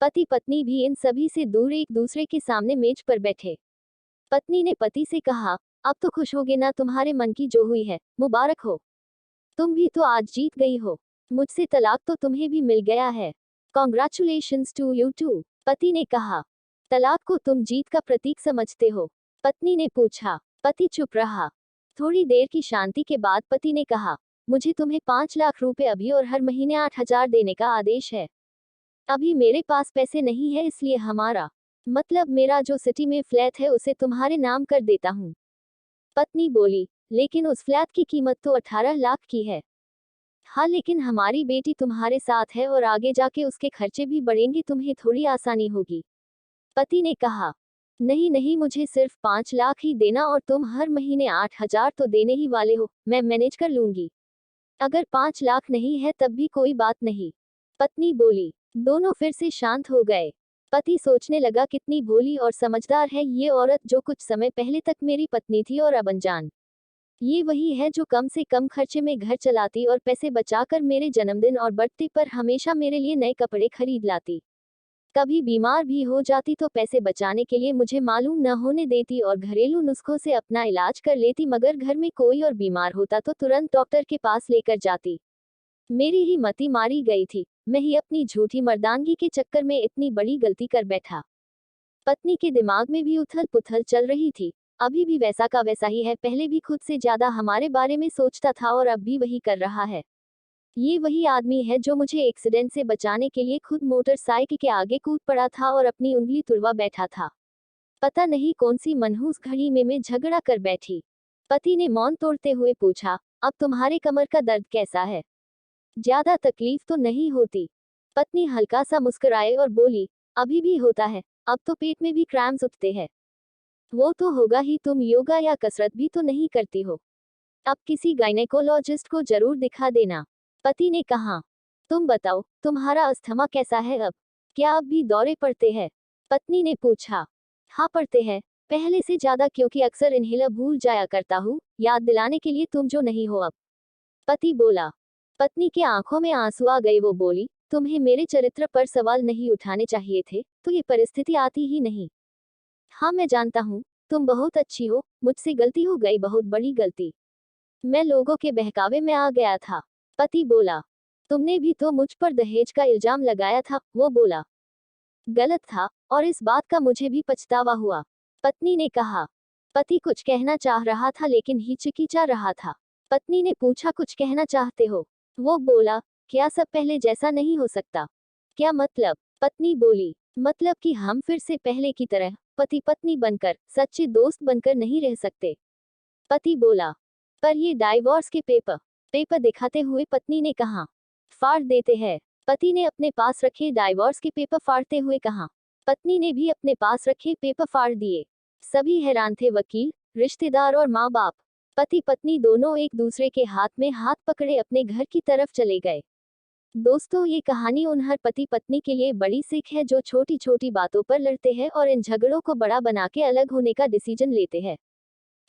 पति पत्नी भी इन सभी से दूर एक दूसरे के सामने मेज पर बैठे। पत्नी ने पति से कहा, अब तो खुश होगे ना, तुम्हारे मन की जो हुई है, मुबारक हो। तुम भी तो आज जीत गई हो। मुझसे तलाक तो तुम्हें भी मिल गया है। Congratulations to you too. पति ने कहा, तलाक को तुम जीत का प्रतीक समझते हो? पत्नी ने पूछा। पति चुप रहा। थोड़ी देर की शांति के बाद पति ने कहा, मुझे तुम्हें 5 लाख रुपए अभी और हर महीने 8 हजार देने का आदेश है। अभी मेरे पास पैसे नहीं है, इसलिए हमारा मतलब मेरा जो सिटी में फ्लैट है उसे तुम्हारे नाम कर देता हूँ। पत्नी बोली, लेकिन उस फ्लैट की कीमत तो 18 लाख की है। हाँ, लेकिन हमारी बेटी तुम्हारे साथ है और आगे जाके उसके खर्चे भी बढ़ेंगे, तुम्हें थोड़ी आसानी होगी। पति ने कहा, नहीं नहीं, मुझे सिर्फ 5 लाख ही देना और तुम हर महीने 8 हजार तो देने ही वाले हो, मैं मैनेज कर लूंगी। अगर 5 लाख नहीं है तब भी कोई बात नहीं। पत्नी बोली। दोनों फिर से शांत हो गए। पति सोचने लगा, कितनी भोली और समझदार है ये औरत, जो कुछ समय पहले तक मेरी पत्नी थी और अब अनजान। ये वही है जो कम से कम खर्चे में घर चलाती और पैसे बचाकर मेरे जन्मदिन और बर्थडे पर हमेशा मेरे लिए नए कपड़े खरीद लाती। कभी बीमार भी हो जाती तो पैसे बचाने के लिए मुझे मालूम न होने देती और घरेलू नुस्खों से अपना इलाज कर लेती, मगर घर में कोई और बीमार होता तो तुरंत डॉक्टर के पास लेकर जाती। मेरी ही मति मारी गई थी, मैं ही अपनी झूठी मर्दानगी के चक्कर में इतनी बड़ी गलती कर बैठा। पत्नी के दिमाग में भी उथल पुथल चल रही थी। अभी भी वैसा का वैसा ही है, पहले भी खुद से ज्यादा हमारे बारे में सोचता था और अब भी वही कर रहा है। ये वही आदमी है जो मुझे एक्सीडेंट से बचाने के लिए खुद मोटरसाइकिल के आगे कूद पड़ा था और अपनी उंगली तुड़वा बैठा था। पता नहीं कौन सी मनहूस घड़ी में मैं झगड़ा कर बैठी। पति ने मौन तोड़ते हुए पूछा, अब तुम्हारे कमर का दर्द कैसा है? ज्यादा तकलीफ तो नहीं होती? पत्नी हल्का सा मुस्कुराए और बोली, अभी भी होता है, अब तो पेट में भी क्रैम्स उठते हैं। वो तो होगा ही, तुम योगा या कसरत भी तो नहीं करती हो। अब किसी गायनेकोलॉजिस्ट को जरूर दिखा देना। पति ने कहा, तुम बताओ, तुम्हारा अस्थमा कैसा है अब? क्या अब भी दौरे पड़ते हैं? पत्नी ने पूछा। हाँ पड़ते हैं, पहले से ज्यादा, क्योंकि अक्सर इन्हेलर भूल जाया करता हूँ, याद दिलाने के लिए तुम जो नहीं हो अब। पति बोला। पत्नी के आंखों में आंसू आ गए। वो बोली, तुम्हें मेरे चरित्र पर सवाल नहीं उठाने चाहिए थे, तो ये परिस्थिति आती ही नहीं। हाँ मैं जानता हूँ, तुम बहुत अच्छी हो, मुझसे गलती हो गई, बहुत बड़ी गलती। मैं लोगों के बहकावे में आ गया था। पति बोला। तुमने भी तो मुझ पर दहेज का इल्जाम लगाया था। वो बोला। गलत था, और इस बात का मुझे भी पछतावा हुआ। पत्नी ने कहा। पति कुछ कहना चाह रहा था लेकिन हिचकिचा रहा था। पत्नी ने पूछा, कुछ कहना चाहते हो? वो बोला, क्या सब पहले जैसा नहीं हो सकता? क्या मतलब? पत्नी बोली, मतलब कि हम फिर से पहले की तरह पति पत्नी बनकर, सच्चे दोस्त बनकर नहीं रह सकते। पति बोला, पर ये डाइवोर्स के पेपर दिखाते हुए पत्नी ने कहा, फाड़ देते हैं। पति ने अपने पास रखे डाइवोर्स के पेपर फाड़ते हुए कहा। पत्नी ने भी अपने पास रखे पेपर फाड़ दिए। सभी हैरान थे, वकील, रिश्तेदार और माँ बाप। पति पत्नी दोनों एक दूसरे के हाथ में हाथ पकड़े अपने घर की तरफ चले गए। दोस्तों, ये कहानी उन हर पति पत्नी के लिए बड़ी सीख है जो छोटी छोटी बातों पर लड़ते हैं और इन झगड़ों को बड़ा बना के अलग होने का डिसीजन लेते हैं।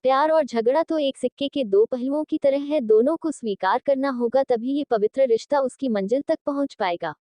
प्यार और झगड़ा तो एक सिक्के के दो पहलुओं की तरह है, दोनों को स्वीकार करना होगा, तभी ये पवित्र रिश्ता उसकी मंजिल तक पहुंच पाएगा।